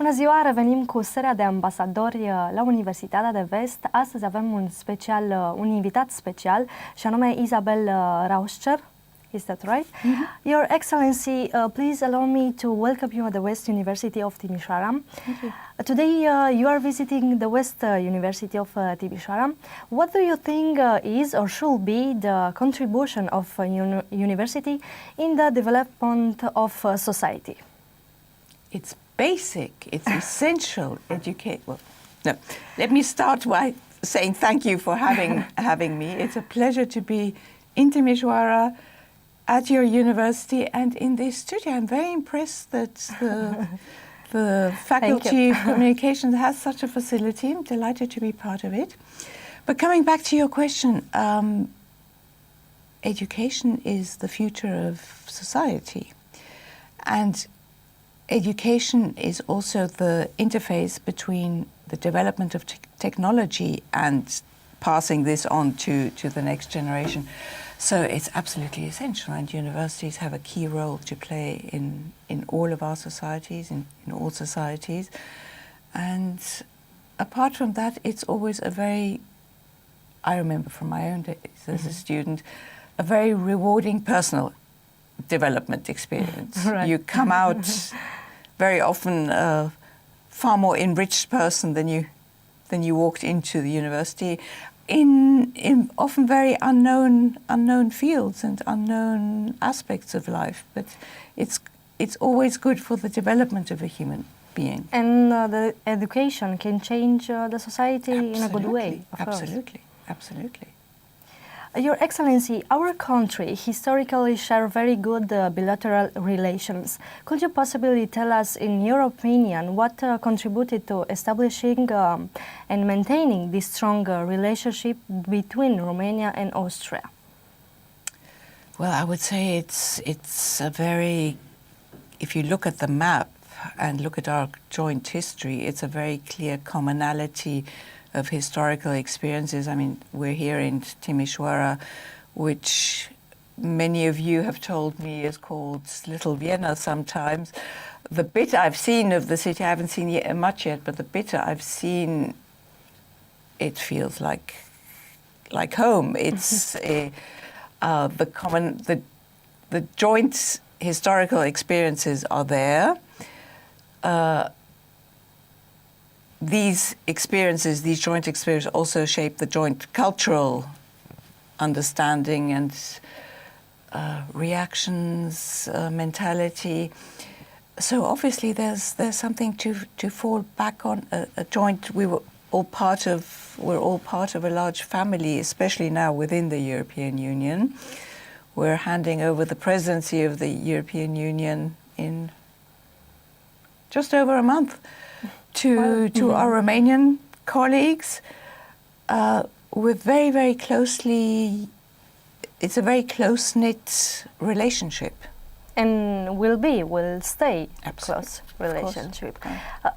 Bună ziua, revenim cu seria de ambasadori la Universitatea de Vest. Astăzi avem un invitat special și anume Isabel Rauscher. Is that right? Your Excellency, please allow me to welcome you at the West University of Timișoara. Today you are visiting the West University of Timișoara. What do you think is or should be the contribution of a university in the development of society? It's basic, it's essential educate. Well, no, let me start by saying thank you for having me. It's a pleasure to be in Timișoara at your university and in this studio. I'm very impressed that the Faculty of Communications has such a facility. I'm delighted to be part of it. But coming back to your question, education is the future of society. And education is also the interface between the development of technology and passing this on to the next generation. So it's absolutely essential, and universities have a key role to play in all of our societies, in all societies. And apart from that, it's always I remember from my own days as a student, a very rewarding personal development experience. Right. You come out very often a far more enriched person than you walked into the university, in often very unknown fields and unknown aspects of life. But it's always good for the development of a human being. And the education can change the society in a good way. Absolutely. Your Excellency, our country historically share very good bilateral relations. Could you possibly tell us, in your opinion, what contributed to establishing and maintaining this strong relationship between Romania and Austria? Well, I would say it's a very, if you look at the map and look at our joint history, it's a very clear commonality of historical experiences. I mean, we're here in Timișoara, which many of you have told me is called Little Vienna sometimes. The bit I've seen of the city, I haven't seen much yet, but the bit I've seen, it feels like home. It's the joint historical experiences are there. These joint experiences also shape the joint cultural understanding and reactions, mentality. So obviously there's something to fall back on, a joint. We're all part of a large family, especially now within the European Union. We're handing over the presidency of the European Union in just over a month to our Romanian colleagues. We're very closely, it's a very close-knit relationship. And will stay close relationship.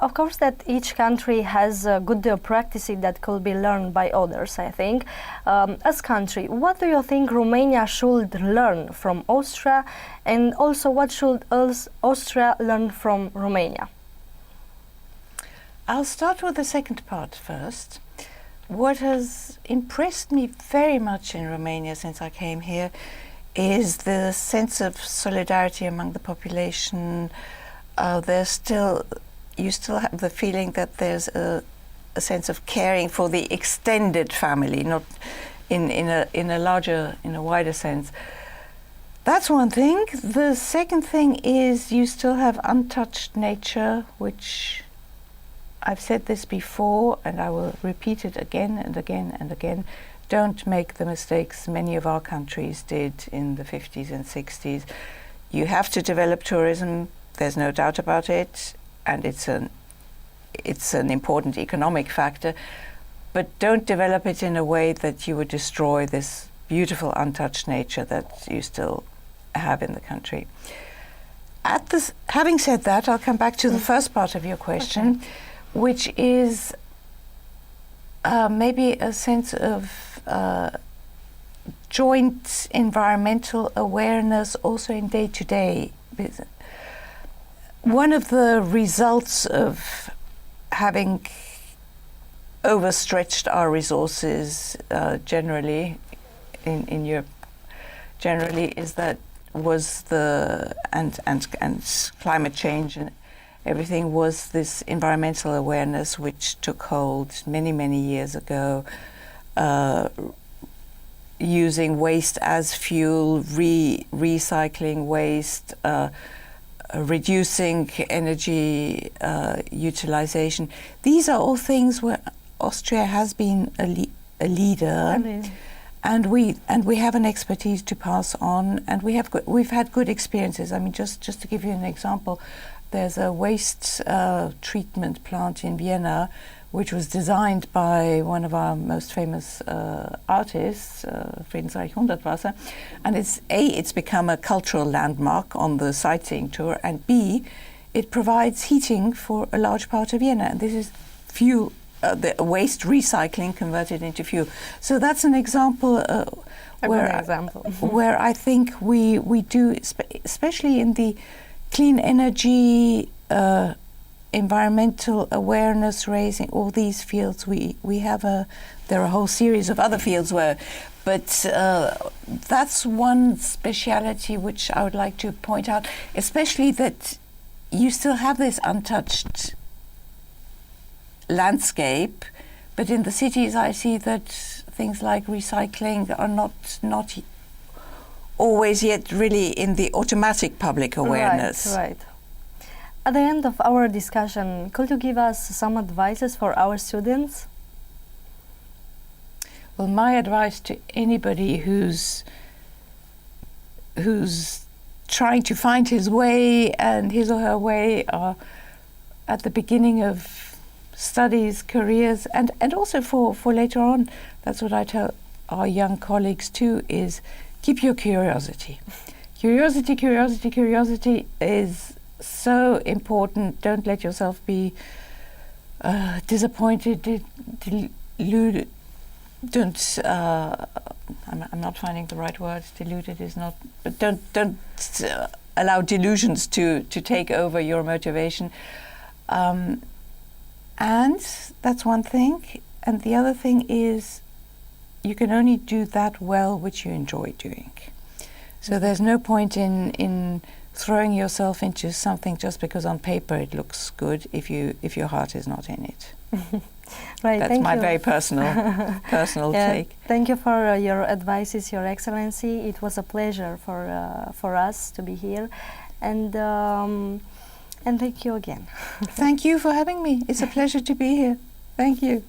Of course that each country has good practices that could be learned by others, I think. As country, what do you think Romania should learn from Austria, and also what should Austria learn from Romania? I'll start with the second part first. What has impressed me very much in Romania since I came here is the sense of solidarity among the population. You still have the feeling that there's a sense of caring for the extended family, not in a wider sense. That's one thing. The second thing is you still have untouched nature, which I've said this before, and I will repeat it again and again and again. Don't make the mistakes many of our countries did in the 50s and 60s. You have to develop tourism, there's no doubt about it, and it's an important economic factor, but don't develop it in a way that you would destroy this beautiful untouched nature that you still have in the country. Having said that, I'll come back to the first part of your question, which is maybe a sense of joint environmental awareness also in day-to-day business. One of the results of having overstretched our resources generally in Europe generally is that was the and climate change and everything was this environmental awareness which took hold many years ago, using waste as fuel, recycling waste, reducing energy utilization. These are all things where Austria has been a leader, and we have an expertise to pass on, and we've had good experiences. I mean, just to give you an example, there's a waste treatment plant in Vienna, which was designed by one of our most famous artists, Friedensreich Hundertwasser, and it's become a cultural landmark on the sightseeing tour, and B, it provides heating for a large part of Vienna, and this is fuel, the waste recycling converted into fuel. So that's an example where I think we do, especially in the clean energy, environmental awareness raising, all these fields, we have there are a whole series of other fields but that's one speciality which I would like to point out, especially that you still have this untouched landscape, but in the cities I see that things like recycling are not always yet really in the automatic public awareness. Right. At the end of our discussion, could you give us some advices for our students? Well, my advice to anybody who's trying to find his way and his or her way at the beginning of studies, careers, and also for later on, that's what I tell our young colleagues too, is keep your curiosity. Curiosity is so important. Don't let yourself be disappointed, deluded. Don't. I'm not finding the right word. Deluded is not. But don't allow delusions to take over your motivation. And that's one thing. And the other thing is, you can only do that well which you enjoy doing. So there's no point in throwing yourself into something just because on paper it looks good if your heart is not in it. Right. That's my very personal take. Thank you for your advices, Your Excellency. It was a pleasure for us to be here, and thank you again. Thank you for having me. It's a pleasure to be here. Thank you.